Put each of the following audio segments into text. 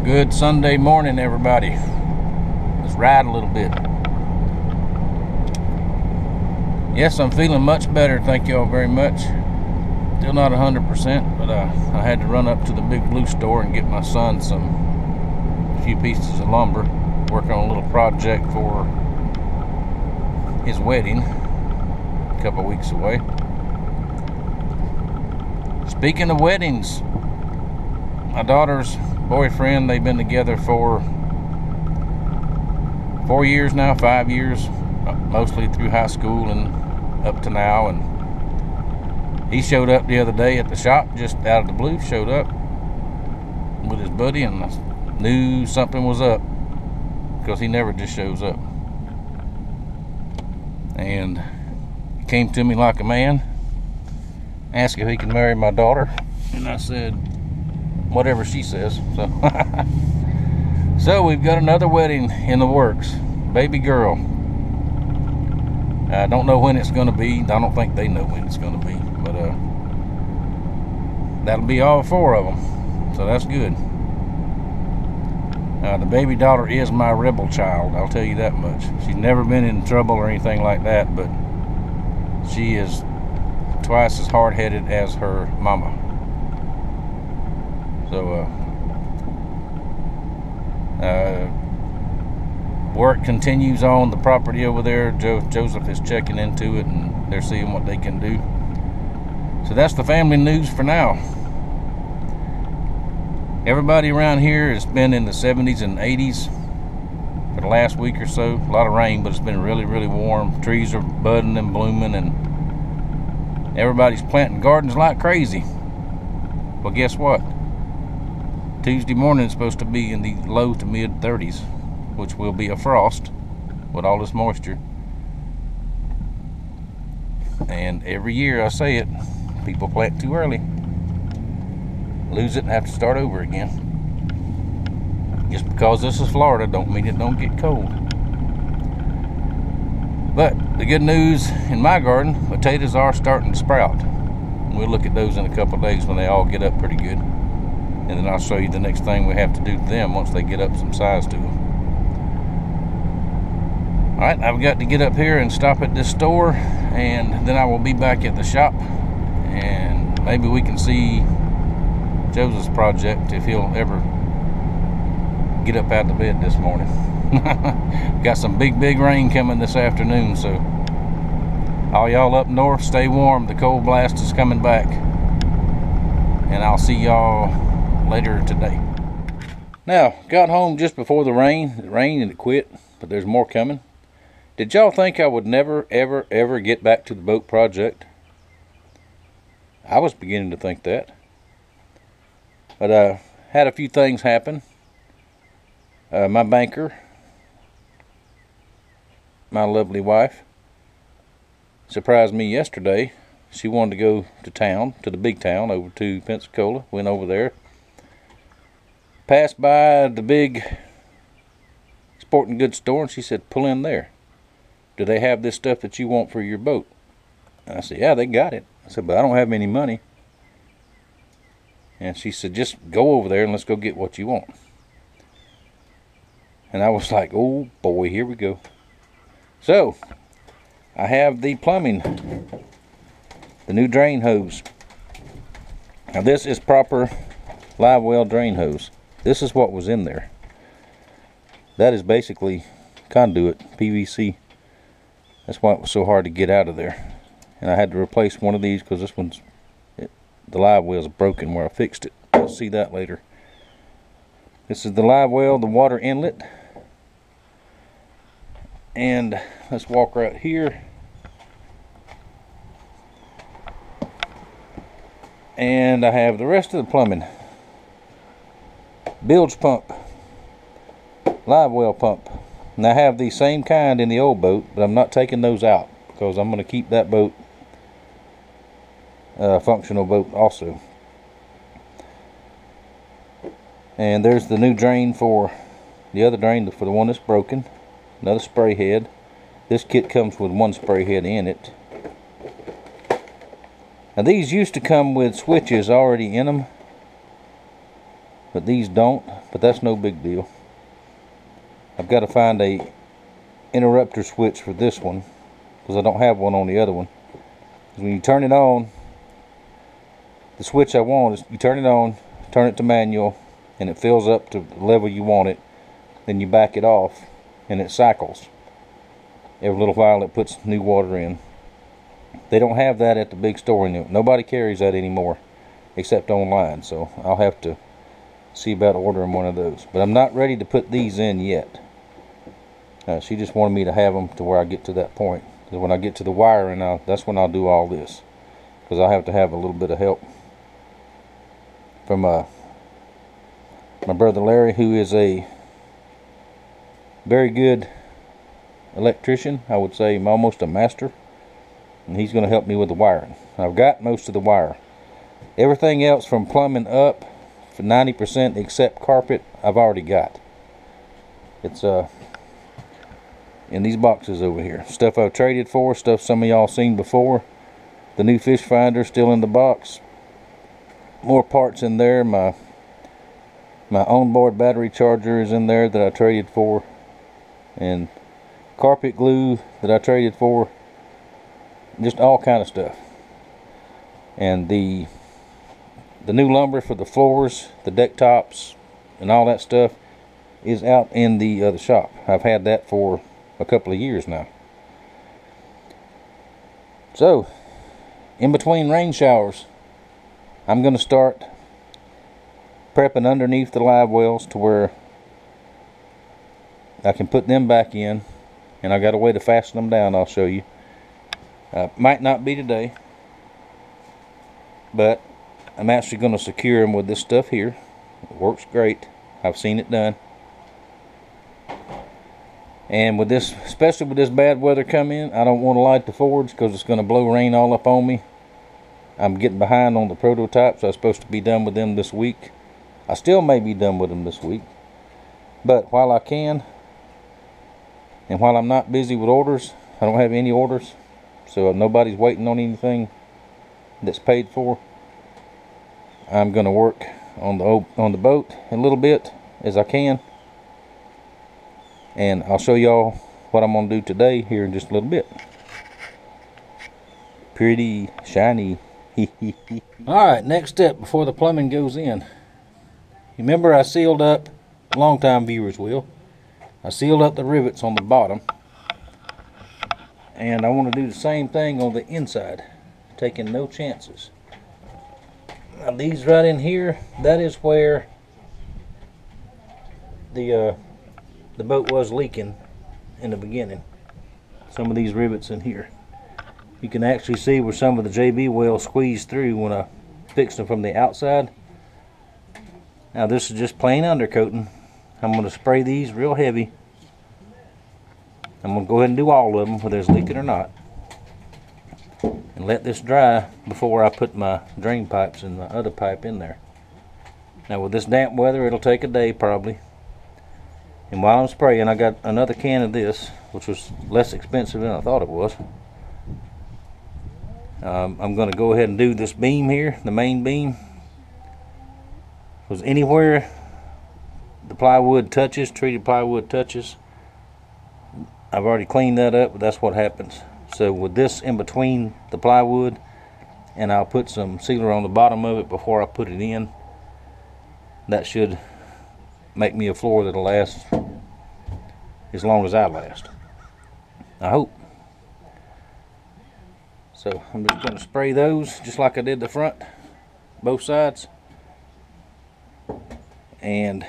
Good Sunday morning, everybody. Let's ride a little bit. Yes, I'm feeling much better, thank you all very much. Still not 100%, but I had to run up to the Big Blue store and get my son a few pieces of lumber. Working on a little project for his wedding, a couple weeks away. Speaking of weddings, my daughter's boyfriend, they've been together for 4 years now, 5 years, mostly through high school and up to now. And he showed up the other day at the shop, just out of the blue, showed up with his buddy, and I knew something was up because he never just shows up. And he came to me like a man, asked if he could marry my daughter, and I said whatever she says. So we've got another wedding in the works. Baby girl. I don't know when it's going to be. I don't think they know when it's going to be, but that'll be all 4 of them, so that's good. The baby daughter is my rebel child, I'll tell you that much. She's never been in trouble or anything like that, but she is twice as hard-headed as her mama. So work continues on the property over there. Joseph is checking into it, and they're seeing what they can do. So that's the family news for now. Everybody around here has been in the 70s and 80s for the last week or so. A lot of rain, but it's been really, really warm. Trees are budding and blooming, and everybody's planting gardens like crazy. Well, guess what? Tuesday morning is supposed to be in the low to mid 30s, which will be a frost with all this moisture. And every year I say it, people plant too early, lose it and have to start over again. Just because this is Florida don't mean it don't get cold. But the good news in my garden, potatoes are starting to sprout. We'll look at those in a couple of days when they all get up pretty good. And then I'll show you the next thing we have to do to them once they get up some size to them. Alright, I've got to get up here and stop at this store, and then I will be back at the shop, and maybe we can see Joseph's project if he'll ever get up out of bed this morning. Got some big rain coming this afternoon, so all y'all up north, stay warm. The cold blast is coming back, and I'll see y'all later today. Now, got home just before the rain. It rained and it quit, but there's more coming. Did y'all think I would never, ever get back to the boat project? I was beginning to think that. But had a few things happen. My banker, my lovely wife, surprised me yesterday. She wanted to go to town, to the big town, over to Pensacola. Went over there. Passed by the big sporting goods store, and she said, pull in there. Do they have this stuff that you want for your boat? And I said, yeah, they got it. I said, but I don't have any money. And she said, just go over there and let's go get what you want. And I was like, oh boy, here we go. So, I have the plumbing, the new drain hose. Now this is proper live well drain hose. This is what was in there. That is basically conduit, PVC. That's why it was so hard to get out of there. And I had to replace one of these because this one's, the live well is broken where I fixed it. You'll see that later. This is the live well, the water inlet. And let's walk right here. And I have the rest of the plumbing. Bilge pump, live well pump. And I have the same kind in the old boat, but I'm not taking those out because I'm going to keep that boat functional boat also. And there's the new drain for the other drain, for the one that's broken. Another spray head. This kit comes with one spray head in it. Now these used to come with switches already in them. but these don't, but that's no big deal. I've got to find a interrupter switch for this one because I don't have one on the other one. When you turn it on, the switch I want is you turn it on, turn it to manual, and it fills up to the level you want it. Then you back it off and it cycles. Every little while it puts new water in. They don't have that at the big store anymore. Nobody carries that anymore except online, so I'll have to see about ordering one of those. But I'm not ready to put these in yet. She just wanted me to have them to where I get to that point. So when I get to the wiring, that's when I'll do all this, because I'll have to have a little bit of help from my brother Larry, who is a very good electrician. I would say almost a master, and he's going to help me with the wiring. I've got most of the wire. Everything else from plumbing up for 90% except carpet I've already got. It's in these boxes over here. Stuff I've traded for, stuff some of y'all seen before. The new fish finder still in the box. More parts in there. My onboard battery charger is in there that I traded for, and carpet glue that I traded for. Just all kind of stuff. And the new lumber for the floors, the deck tops, and all that stuff is out in the shop. I've had that for a couple of years now. So, in between rain showers, I'm going to start prepping underneath the live wells to where I can put them back in, and I got a way to fasten them down. I'll show you. Might not be today, but I'm actually going to secure them with this stuff here. It works great. I've seen it done. And with this, especially with this bad weather coming in, I don't want to light the forge because it's going to blow rain all up on me. I'm getting behind on the prototypes. I was supposed to be done with them this week. I still may be done with them this week. But while I can, and while I'm not busy with orders, I don't have any orders, so nobody's waiting on anything that's paid for, I'm going to work on the boat a little bit as I can. And I'll show y'all what I'm going to do today here in just a little bit. Pretty shiny. Alright, next step before the plumbing goes in. Remember I sealed up, long-time viewers will, I sealed up the rivets on the bottom. And I want to do the same thing on the inside, taking no chances. Now these right in here, that is where the boat was leaking in the beginning. Some of these rivets in here. You can actually see where some of the JB well squeezed through when I fixed them from the outside. Now this is just plain undercoating. I'm going to spray these real heavy. I'm going to go ahead and do all of them, whether it's leaking or not. And let this dry before I put my drain pipes and my other pipe in there. Now with this damp weather, it'll take a day probably. And while I'm spraying, I got another can of this, which was less expensive than I thought it was. I'm going to go ahead and do this beam here, the main beam. Because anywhere the plywood touches, treated plywood touches, I've already cleaned that up, but that's what happens. So with this in between the plywood, and I'll put some sealer on the bottom of it before I put it in, that should make me a floor that'll last as long as I last, I hope. So I'm just going to spray those just like I did the front, both sides, and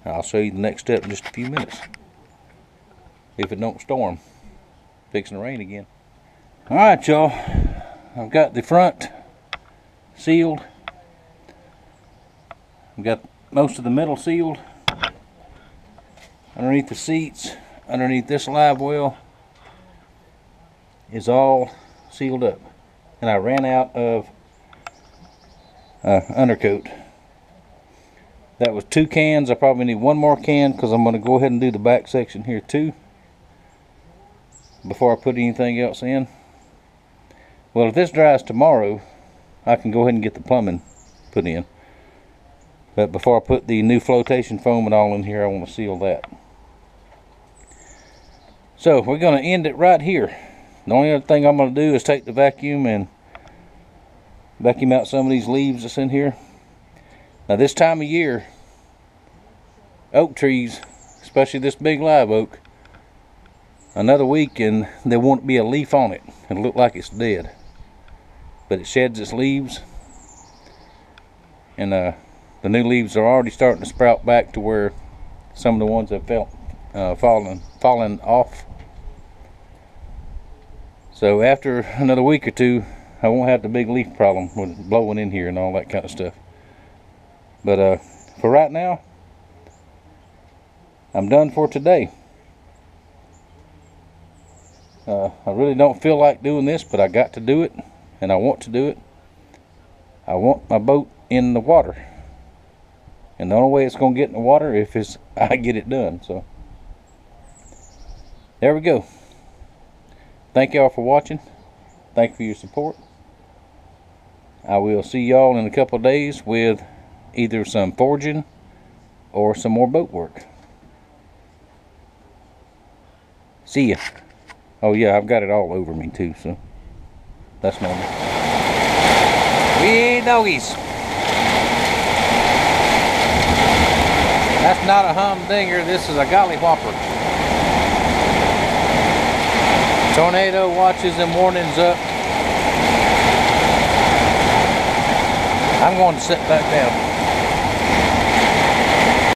I'll show you the next step in just a few minutes, if it don't storm. Fixing to rain again. Alright y'all, I've got the front sealed, I've got most of the middle sealed. Underneath the seats, underneath this live well is all sealed up. And I ran out of undercoat. That was 2 cans. I probably need 1 more can because I'm going to go ahead and do the back section here too before I put anything else in. Well, if this dries tomorrow, I can go ahead and get the plumbing put in. But before I put the new flotation foam and all in here, I want to seal that. So we're going to end it right here. The only other thing I'm going to do is take the vacuum and vacuum out some of these leaves that's in here. Now this time of year, oak trees, especially this big live oak, another week and there won't be a leaf on it. It'll look like it's dead. But it sheds its leaves, and the new leaves are already starting to sprout back to where some of the ones have fallen off. So after another week or two, I won't have the big leaf problem with blowing in here and all that kind of stuff. But for right now, I'm done for today. I really don't feel like doing this, but I got to do it, and I want to do it. I want my boat in the water, and the only way it's going to get in the water is I get it done. So there we go. Thank y'all for watching. Thank you for your support. I will see y'all in a couple of days with either some forging or some more boat work. See ya. Oh yeah, I've got it all over me too, so that's normal. We doggies. That's not a humdinger, this is a golly whopper. Tornado watches and warnings up. I'm going to sit back down.